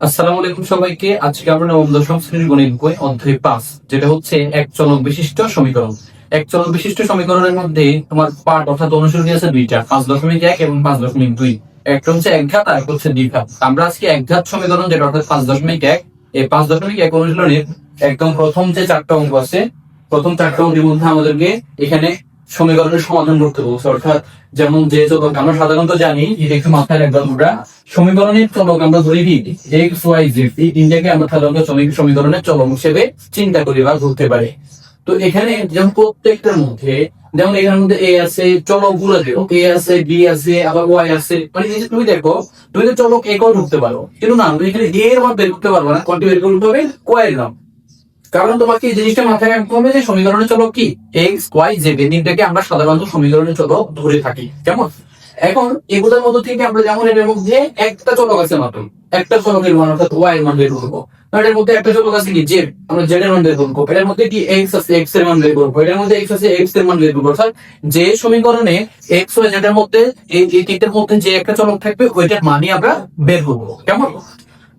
আসসালামু আলাইকুম সবাইকে। আজকে আমরা নবম দশম শ্রেণীর গণিত বই অধ্যায় ৫, যেটা হচ্ছে এক চলক বিশিষ্ট সমীকরণ। এক চলক বিশিষ্ট সমীকরণের মধ্যে তোমার পার্ট অর্থাৎ অনুসরণী আছে দুইটা, ৫.১ এবং ৫.২। একটা হচ্ছে একঘাত আর একটা হচ্ছে দ্বিঘাত। আমরা আজকে একঘাত সমীকরণ যেটা অর্থাৎ ৫.১, এই ৫.১ অনুশীলনের একদম প্রথম যে চারটা অঙ্ক আছে, প্রথম চারটা অঙ্কের মধ্যে আমাদেরকে এখানে সমীকরণের সমাধান করতে বলছে। অর্থাৎ যেমন যে চলক আমরা সাধারণত জানি, এটা একটু মাথায় রাখবো আমরা, সমীকরণের চলক আমরা ধরে দিই এক্স ওয়াই জেড, এই তিনটাকে আমরা সাধারণত সমীকরণের চলক হিসেবে চিন্তা করি বা ধরতে পারি। তো এখানে যেমন প্রত্যেকটার মধ্যে, যেমন এখানের মধ্যে এ আছে, চলক গুলো দেখো, এ আছে, বি আছে, আবার ওয়াই আছে, মানে তুমি দেখো তুমি তো চলক এ কেও ঢুকতে পারো, কিন্তু না তুমি এখানে এ এর মান বের করতে পারবো না, কোনটি বের করতে হবে? ওয়াই এর মান। কারণ তোমাকে এই জিনিসটা মাথায় রাখতে হবে যে সমীকরণের চলক কি এক্স ওয়াই জেড, এই তিনটাকে আমরা সাধারণত সমীকরণের চলক ধরে থাকি। কেমন? এখন এগুলোর মধ্যে থেকে আমরা যেমন এর মধ্যে একটা চলক আছে মাত্র, একটা চলকের মান অর্থাৎ ওয়াই এর মান বের করবো। এর মধ্যে একটা চলক আছে কি জেড, আমরা জেড এর মান বের করবো। এর মধ্যে কি এক্স আছে, এক্স এর মান বের করবো। এর মধ্যে এক্স আছে, এক্স এর মান বের করবো। অর্থাৎ যে সমীকরণে এক্স ওয়াই জেড এর মধ্যে এই তিনটার মধ্যে যে একটা চলক থাকবে ওইটার মানই আমরা বের করবো। কেমন?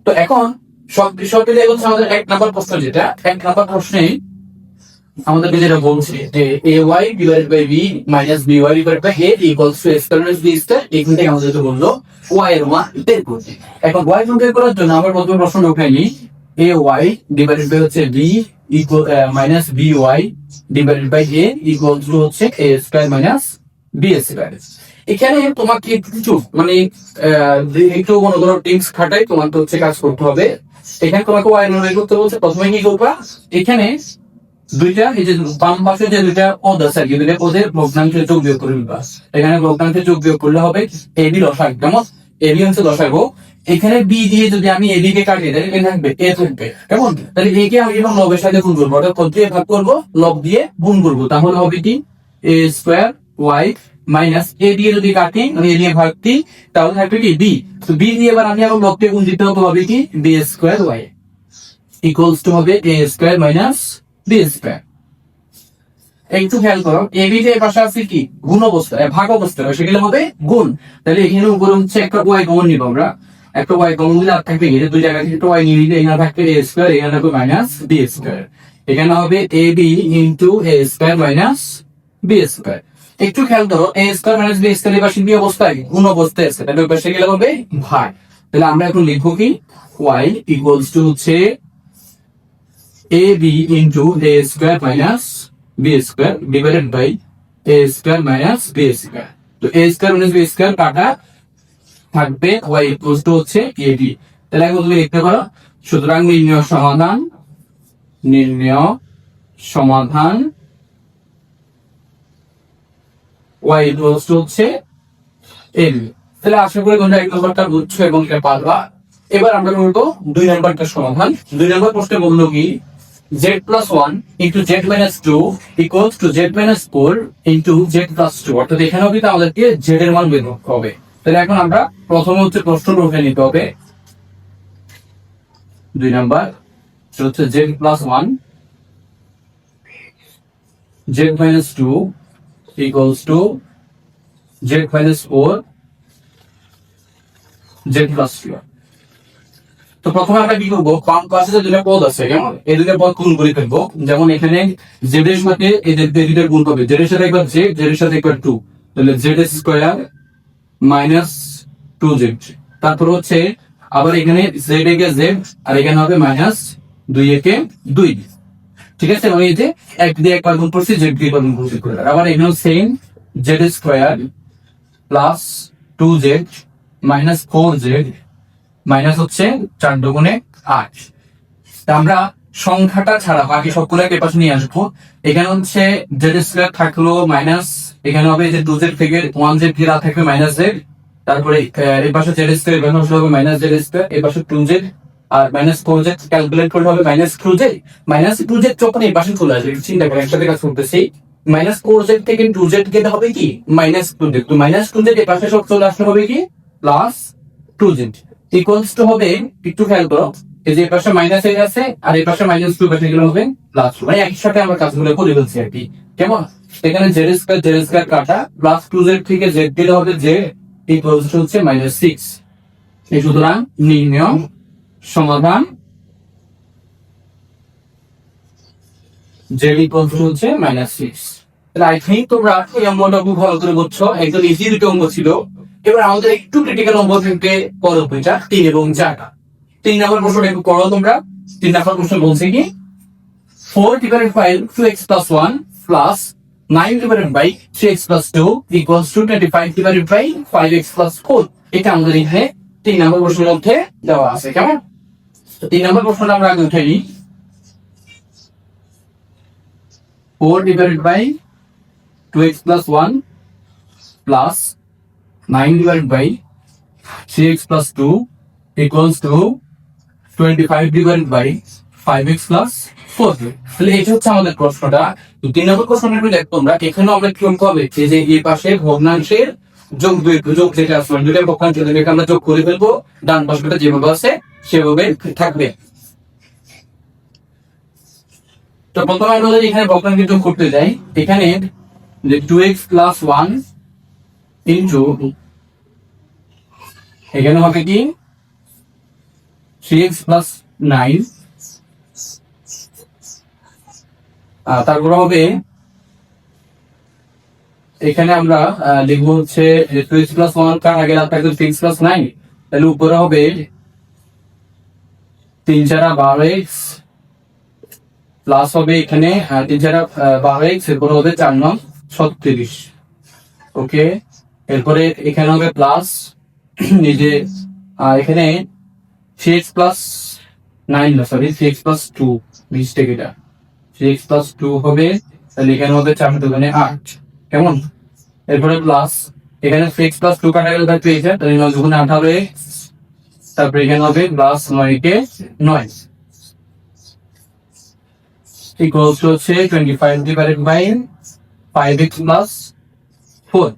তো এখন সব বিষয় মিলে হচ্ছে আমাদের এক নাম্বার প্রশ্ন, যেটা এক নাম্বার প্রশ্নে আমাদেরকে যেটা বলছে যে A Y divided by B minus B Y divided by A equals to X plus B square. এখান থেকে আমাদের যেটা বললো ওয়াই এর মান বের করতে। এখন ওয়াই মান বের করার জন্য আমরা প্রথমে প্রশ্ন উঠাইনি, এ ওয়াই ডিভাইডেড বাই হচ্ছে b equal minus B Y divided by A equals to হচ্ছে a square minus B square. এখানে তোমাকে কিছু মানে একটু মনে করো টিংস খাটাই তোমাকে হচ্ছে কাজ করতে হবে। এখানে তোমাকে ওয়াই মান বের করতে বলছে। প্রথমে কি করবা, এখানে দুইটা এই যে বাম পাশে যে দুইটা পদ আছে আর কি, দুইটা পদের ভগ্নাংশে যোগ বিয়োগ করে নিবা। এখানে ভগ্নাংশে যোগ বিয়োগ করলে হবে এ বি লসাগু। কেমন? এ বি হচ্ছে লসাগু। এখানে বি দিয়ে যদি আমি এ বি কে কাটিয়ে দেই, এখানে থাকবে এ থাকবে। কেমন? তাহলে এ কে আমি এবং লবের সাথে গুণ করবো, অর্থাৎ পদ দিয়ে ভাগ করবো, লব দিয়ে গুণ করবো। তাহলে হবে কি এ স্কয়ার ওয়াই মাইনাস এ দিয়ে যদি কাটি মানে এ দিয়ে ভাগ দিই, তাহলে থাকবে কি বি। তো বি দিয়ে এবার আমি আবার লব দিয়ে গুণ দিতে হবে কি b square y equals to হবে a square minus B square. একটু খেয়াল করো, এ বি যে পাশে আছে কি গুণ অবস্থায়, ভাগ অবস্থায়, সেগুলো হবে গুণ। তাহলে এখানে উপরে হচ্ছে একটা ওয়াই কমন নিব আমরা, একটা ওয়াই কমন নিলে আর থাকবে এই দুই জায়গা থেকে একটা ওয়াই নিয়ে নিলে এখানে থাকবে এ স্কয়ার, এখানে থাকবে মাইনাস বি স্কয়ার। এখানে হবে a B into A square minus B square. একটু খেয়াল করো, a square minus B square এর পাশে কি অবস্থায়? গুণ অবস্থায় আছে, তাহলে ওই পাশে গেলে হবে ভাগ। তাহলে আমরা এখন লিখবো কি ওয়াই ইকুয়ালস টু হচ্ছে A B into A square minus B square divided by A square minus B square. তো A square minus B square কাটা থাকবে ওয়াই ইকুয়ালস টু হচ্ছে এ বি। তাহলে এখন তুমি লিখতে পারো, সুতরাং নির্ণয় সমাধান ওয়াই ইকুয়ালস টু হচ্ছে এ বি। তাহলে আশা করি তোমরা এক নম্বরটা বুঝছো এবং এটা পারবা। এবার আমরা করবো দুই নম্বরটা সমাধান। দুই নম্বর প্রশ্নে বললো কি z plus 1 into z minus 2 equals to z minus 4 into z plus 2। অর্থাৎ এখানেও কিন্তু আমাদেরকে z এর মান বের করতে হবে। তাহলে এখন আমরা প্রথমে হচ্ছে প্রশ্নটা উঠে নিতে হবে। দুই নাম্বার হচ্ছে z plus 1 z minus 2 equals to z minus 4 z plus 2। তো প্রথমে আমরা কি করবো, বাম পাশে যে দুটো পদ আছে কেমন, এই দুটো পদ গুণ করে ফেলবো। যেমন এখানে জেড এর সাথে এদের দুইটার গুণ হবে, জেড এর সাথে একবার জেড, জেড এর সাথে একবার 2, তাহলে জেড স্কয়ার মাইনাস 2z। তারপর হচ্ছে আবার এখানে জেড একে জেড আর এখানে হবে মাইনাস 2 একে 2। ঠিক আছে, মানে এই যে এক দিয়ে একবার গুণ করছি, জেড দিয়ে একবার গুণ করছি। আবার এখানেও same Z square plus 2z minus 4z minus হচ্ছে 4 দুগুণে 8। আমরা সংখ্যাটা ছাড়া বাকি সবগুলোকে পাশে নিয়ে আসবো। এখানে হচ্ছে জেড স্কয়ার থাকলো মাইনাস, এখানে হবে যে 2z থেকে 1z দিয়ে থাকবে মাইনাস z, তারপরে এই পাশে জেড স্কয়ার এখানে হবে মাইনাস জেড স্কয়ার, এই পাশে 2z আর মাইনাস 4z ক্যালকুলেট করলে হবে মাইনাস 2z। মাইনাস 2z যখন এই পাশে চলে আসবে, চিন্তা করে একসাথে কাজ করতেছি, মাইনাস 4z থেকে 2z গেলে হবে কি মাইনাস 2z। তো মাইনাস 2z এই পাশে সব চলে আসলে হবে কি প্লাস 2z ইকুয়ালস টু হবে, একটু খেয়াল করো, এই যে পাশে মাইনাস এ আছে আর এই পাশে মাইনাস 2 পাশে গেলে হবে প্লাস 2, মানে একই সাথে আমরা কাজগুলো করে ফেলছি আর কি। কেমন? এখানে জেড স্কয়ার কাটা প্লাস 2z থেকে z দিলে হবে z ইকুয়ালস টু হচ্ছে মাইনাস 6। এই সুতরাং নির্ণয় সমাধান z ইকুয়ালস টু হচ্ছে -6। তাহলে আই থিঙ্ক তোমরা এই অঙ্কটা খুব ভালো করে বুঝছো, একদম ইজি দুটো অঙ্ক ছিল। এবার আমাদের একটু ক্রিটিক্যাল অঙ্ক থেকে পড়ো এটা 3 এবং 4টা। 3 নম্বর প্রশ্নটা একটু পড়ো তোমরা। 3 নম্বর প্রশ্ন বলছে কি 4 divided by 2x plus 1 plus 9 divided by 3x plus 2 equals to 25 divided by 5x plus 4। এটা আমাদের এখানে 3 নম্বর প্রশ্নের মধ্যে দেওয়া আছে, কেমন? তো 3 নম্বর প্রশ্নটা আমরা আগে উঠাই। 4 divided by 2x plus 1 plus 9 divided by 3x plus 2 equals to 25 divided by 5x plus 4। তাহলে এটা হচ্ছে আমাদের প্রশ্নটা। তো 3 নম্বর প্রশ্নটা একটু দেখো তোমরা। এখানে আমরা কি অঙ্ক হবে যে এই পাশে ভগ্নাংশের যোগ যোগ যেটা আছে দুটো ভগ্নাংশ যেটাকে আমরা যোগ করে ফেলবো, ডান পাশটা যেভাবে আছে সেভাবে থাকবে। তো প্রথমে আমরা যদি এখানে ভগ্নাংশ যোগ করতে যাই, এখানে যে 2x plus 1 into এখানে হবে কি 3x plus 9, তারপর হবে এখানে আমরা লিখবো হচ্ছে 2x plus 1 কার আগে থাকবে 6 plus 9, তাহলে উপরে হবে 3 4 12x প্লাস হবে এখানে 3 4 12x, এরপরে হবে 4 9 36। ওকে, এরপরে এখানে হবে প্লাস এই যে এখানে 3x plus 9 না সরি 3x plus 2 মিস্টেক, এটা 3x plus 2 হবে, তাহলে এখানে হবে 4 2 8, কেমন? এরপরে প্লাস এখানে 3x plus 2 কাটা গেলে থাকবে এই যে, তাহলে 9 2 18x, তারপরে এখানে হবে প্লাস 9 কে 9 equals to হচ্ছে 25 divided by 5x plus 4।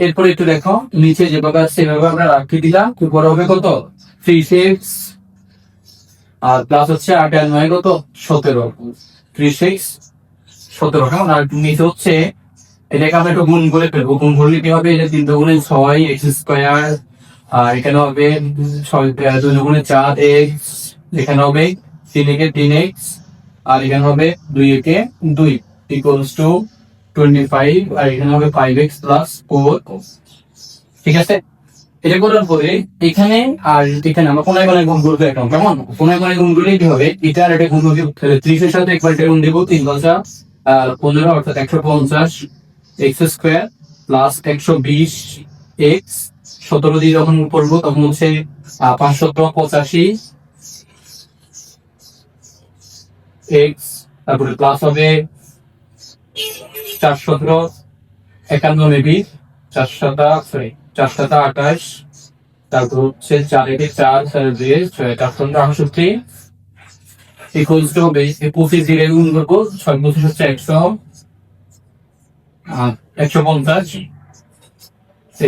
এরপরে একটু দেখো নিচে যেভাবে আছে সেভাবে আমরা রাখি দিলাম, উপরে হবে কত 3x আর প্লাস হচ্ছে 8 আর 9 কত 17, 3x 17, কেমন? আর নিচে হচ্ছে এটাকে আমরা একটু গুণ করে ফেলবো। গুণ করলে কি হবে, এটা 3 দুগুণে 6x স্কয়ার, আর এখানে হবে 6 2 দুগুণে 4x, এখানে হবে 3 একে 3x, আর এখানে হবে 2 একে 2 equals to 25, আর এখানে হবে 5x plus 4। ঠিক আছে, এটা করার পরে এখানে আর এখানে আমরা কোনায় কোনায় গুণ করবো এখন, কেমন? কোনায় কোনায় গুণ করলে কি হবে, এটা আর এটা গুণ করবে 30 এর সাথে একবার গুণ দেব 3 5 15 অর্থাৎ 150 x স্কয়ার প্লাস 120 x 17 দিয়ে যখন করবো তখন হচ্ছে 585 x, তারপরে প্লাস হবে 417 51 মেবি 428, তারপর হচ্ছে 4 একে 4 দিয়ে 468 ইকুয়ালস টু হবে 25 দিয়ে গুণ করবো 6 25 হচ্ছে 150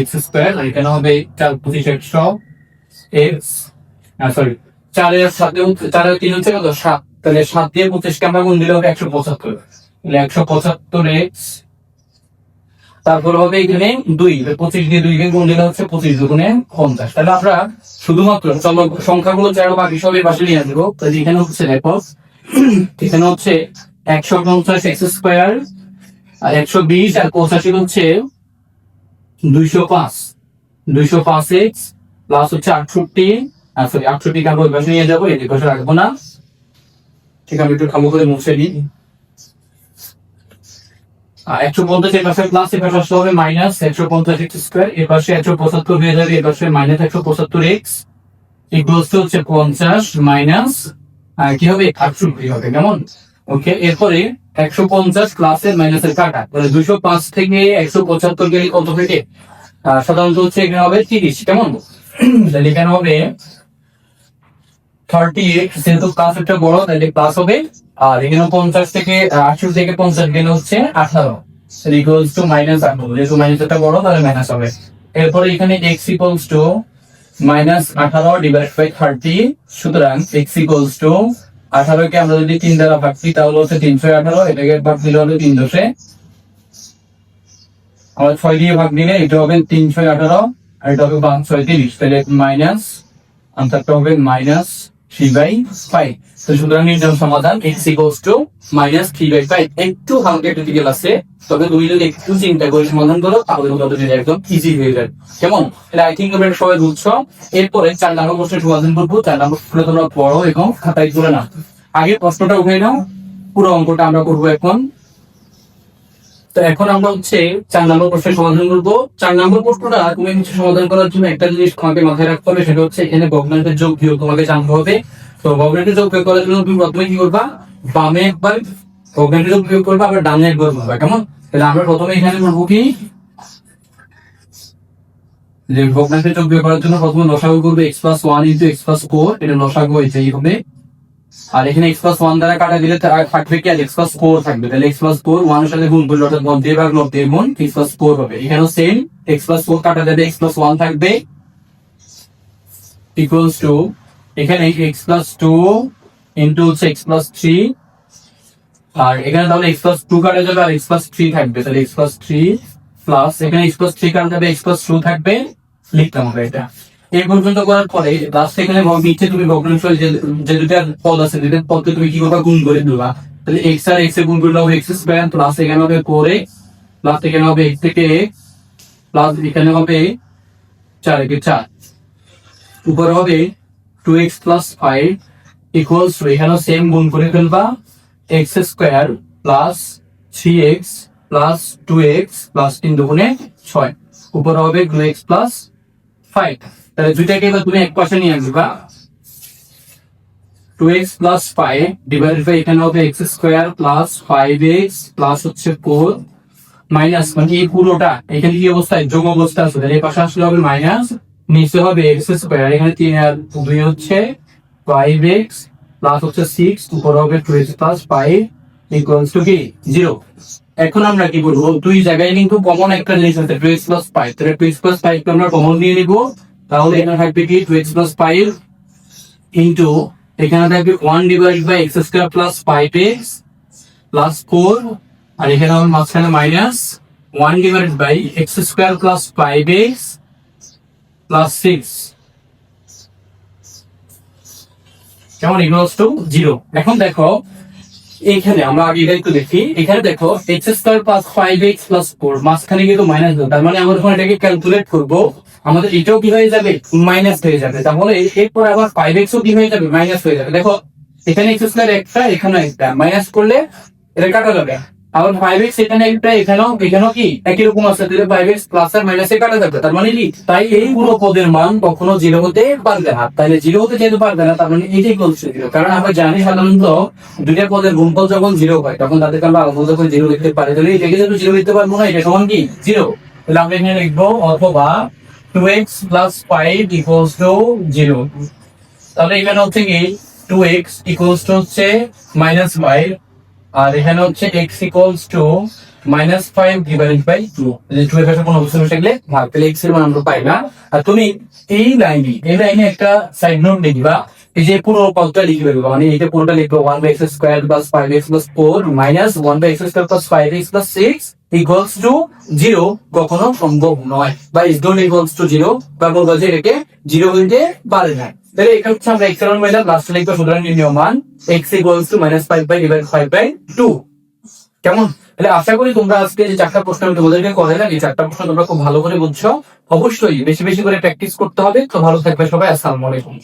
x স্কয়ার, আর এখানে হবে 4 25 100 x, সরি 4 এর সাথে 4 এর 3 হচ্ছে কত 7, তাহলে 7 দিয়ে 25 কে আমরা গুণ দিলে হবে 175, তাহলে 175x, তারপর হবে এখানে 2 25 দিয়ে 2 কে গুণ দিলে হচ্ছে 25 দুগুণে 50। তাহলে আমরা শুধুমাত্র সংখ্যাগুলো যারা বাকি সবই পাশে নিয়ে আসবো। তাহলে এখানে হচ্ছে দেখো এখানে হচ্ছে 150 x স্কয়ার আর 120 আর 85 হচ্ছে 205x প্লাস হচ্ছে 68, সরি 68 কে আমরা ওই পাশে নিয়ে যাবো, এই পাশে রাখবো না। ঠিক আছে, আমি একটু খামো করে মুছে দিই। 150 এর পাশে প্লাস, এর পাশে হবে মাইনাস 150 x স্কয়ার, এর পাশে 175 হয়ে যাবে, এর পাশে মাইনাস 175x ইকুয়ালস টু হচ্ছে 50 মাইনাস কি হবে 68 হবে, কেমন? ওকে, এরপরে 150 প্লাস এর মাইনাস এর কাটা, তাহলে 205 থেকে 175 গেলে কত থেকে সাধারণত হচ্ছে এখানে হবে 30, কেমন? তাহলে এখানে হবে 38, যেহেতু প্লাস একটা বড় তাহলে প্লাস হবে, আর এখানে 50 থেকে 80 থেকে 50 গেলে হচ্ছে 18 ইকুয়ালস টু মাইনাস 18, যেহেতু মাইনাস একটা বড় তাহলে মাইনাস হবে। এরপরে এখানে x equals to minus 18 divide by 30, সুতরাং x ইকুয়ালস টু 18 কে আমরা যদি 3 দ্বারা ভাগ করি তাহলে হচ্ছে 318, এটাকে ভাগ দিলে হবে 3 দশে, আর 6 দিয়ে ভাগ দিলে এটা হবে 318, আর এটা হবে 5 6 30, তাহলে মাইনাস আনসারটা হবে -3/5। তো সুতরাং নির্ণয় সমাধান x -3/5। একটু হালকা ক্রিটিক্যাল আছে, তবে তুমি যদি একটু চিন্তা করে সমাধান করো তাহলে তোমাদের একদম ইজি হয়ে যাবে। কেমন? তাহলে আই থিঙ্ক তোমরা সবাই বুঝছো। এরপরে 4 নম্বর প্রশ্নের সমাধান করবো। 4 নম্বর প্রশ্ন তোমরা পড়ো এবং খাতায় তুলে নাও। আগে প্রশ্নটা উঠে নাও, পুরো অঙ্কটা আমরা করবো এখন। তো এখন আমরা হচ্ছে 4 নম্বর প্রশ্নের সমাধান করবো। 4 নম্বর প্রশ্নটা তুমি হচ্ছে সমাধান করার জন্য একটা জিনিস তোমাকে মাথায় রাখতে হবে, সেটা হচ্ছে এখানে ভগ্নাংশের যোগ বিয়োগ তোমাকে জানতে হবে। তো ভগ্নাংশের যোগ বিয়োগ করার জন্য তুমি প্রথমে কি করবা, বামে একবার ভগ্নাংশের যোগ বিয়োগ করবা, আবার ডানে একবার করবা। কেমন? তাহলে আমরা প্রথমে এখানে করবো কি, যে ভগ্নাংশের যোগ বিয়োগ করার জন্য প্রথমে লসাগু করবে x+1 × x+4। এটা লসাগু হয়েছে হবে। আর এখানে x+1 দ্বারা কাটা দিলে থাকবে কি, আর x+4 থাকবে। তাহলে x+4 1 এর সাথে গুণ করলে অর্থাৎ মধ্যে ভাগ লব্ধের গুণ x+4 হবে। এখানেও সেম, x+4 কাটা যাবে, x+1 থাকবে ইকুয়ালস টু এখানে x+2 ইনটু হচ্ছে x+3। আর এখানে তাহলে x+2 কাটা যাবে আর x+3 থাকবে। তাহলে x+3 প্লাস এখানে x+3 কাটা যাবে, x+2 থাকবে। লিখতাম হবে এটা। এই পর্যন্ত করার পরে লাস্ট এখানে নিচে তুমি ভগ্নাংশ যে দুটা পদ আছে, দুটা পদকে তুমি কি করবা, গুণ করে দিবা। তাহলে x আর x এ গুণ করলে হবে x² প্লাস এখানে হবে 4x প্লাস এখানে হবে x থেকে x প্লাস এখানে হবে 4 × 4, উপরে হবে 2x + 5 ইকুয়ালস টু এখানে সেম গুণ করে ফেলবা, x² plus 3x plus 2x plus 3 দুগুণে 6, উপরে হবে 2x + 5। তাহলে দুইটাকে এবার তুমি এক পাশে নিয়ে আসবা। 2x + 5 ডিভাইডেড বাই এখানে হবে x² প্লাস 5x প্লাস হচ্ছে 4 মাইনাস, মানে এই পুরোটা এখানে কি অবস্থায়, যোগ অবস্থা আছে। তাহলে এই পাশে আসলে হবে মাইনাস, নিচে হবে x², এখানে 3 আর 2 হচ্ছে 5x প্লাস হচ্ছে 6, উপরে হবে 2x + 5 ইকুয়ালস টু কি 0। এখন আমরা কি করবো, দুই জায়গায় কিন্তু কমন একটা জিনিস আছে 2x + 5। তাহলে 2x + 5 কে আমরা কমন নিয়ে নিব। তাহলে এখানে থাকবে কি 2x + 5 ইনটু এখানে থাকবে 1 divided by x² plus 5x plus 4, আর এখানে হবে মাঝখানে minus 1 divided by x² plus 5x plus 6, কেমন, ইকুয়ালস টু 0। এখন দেখো এইখানে আমরা আগে এটা একটু দেখি। এখানে দেখো x² প্লাস 5x প্লাস 4 মাঝখানে কিন্তু মাইনাস দেবো, তার মানে আমরা যখন এটাকে ক্যালকুলেট করবো আমাদের এটাও কি হয়ে যাবে, মাইনাস হয়ে যাবে। তাহলে এরপর আবার 5x ও কি হয়ে যাবে, মাইনাস হয়ে যাবে। দেখো এখানে x² একটা, এখানে একটা, মাইনাস করলে এটা কাটা যাবে। আবার 5x এখানে একটা, এখানেও কি একই রকম আছে, তাহলে 5x প্লাস আর মাইনাসে কাটা যাবে। তার মানে কি, তাই এই পুরো পদের মান কখনো 0 হতে পারবে না। তাহলে 0 হতে যেহেতু পারবে না, তার মানে এটাই বলছে 0। কারণ আমরা জানি সাধারণত দুইটা পদের গুণফল যখন 0 হয় তখন তাদেরকে আমরা আলাদা করে 0 লিখতে পারি। তাহলে এটাকে যেহেতু 0 লিখতে পারবো না, এটা সমান কি 0। তাহলে আমরা এখানে লিখবো অথবা 2x + 5 ইকুয়ালস টু 0। তাহলে এখানে হচ্ছে কি 2x ইকুয়ালস টু হচ্ছে -5, আর এখানে হচ্ছে x equals to -5 divided by 2। যে 2 এর পাশে কোনো অবস্থান থাকলে ভাগ, তাহলে x এর মান আমরা পাই না। আর তুমি এই লাইনে একটা সাইড নোট লিখবা, এই যে পুরো পদটা লিখবে, মানে এটা পুরোটা লিখবে 1/x² + 5x + 4 minus 1/x² + 5x + 6 equals to 0 কখনো সম্ভব নয়, বা ইজ নট ইকুয়ালস টু 0, বা বলবো যে এটাকে 0 হইতে পারে না। তাহলে এটা হচ্ছে আমরা x এর মান পাইলাম, লাস্টে লিখবো সুতরাং নির্ণয় মান x ইকুয়ালস টু -5/5/2। কেমন? তাহলে আশা করি তোমরা আজকে যে 4টা প্রশ্ন আমি তোমাদেরকে করাইলাম, এই 4টা প্রশ্ন তোমরা খুব ভালো করে বুঝছো। অবশ্যই বেশি বেশি করে প্র্যাকটিস করতে হবে। তো ভালো থাকবে সবাই, আসসালামু আলাইকুম।